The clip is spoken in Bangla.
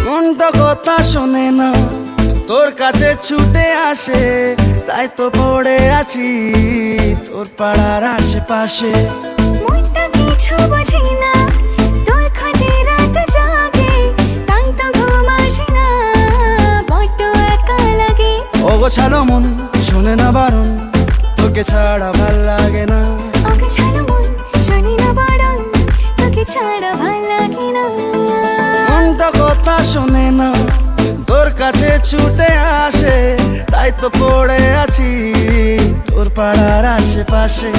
মনটা কথা শোনে না, তোর কাছে ছুটে আসে, তাই তো পড়ে আছি তোর পাড়ার আশেপাশে। মনটা কিছু বোঝে না, তোর খোঁজে রাত জাগে, তাই তো ঘুম আসে না, বড্ড একা লাগে। অগোছালো মন শোনে না বারণ, তোকে ছাড়া ভাল লাগে না। অগোছালো মন শোনে না বারণ, তোকে ছাড়া ভাল লাগে না। মনটা কথা শোনে না, তোর কাছে ছুটে আসে, তাই তো পড়ে আছি তোর পাড়ার আশেপাশে।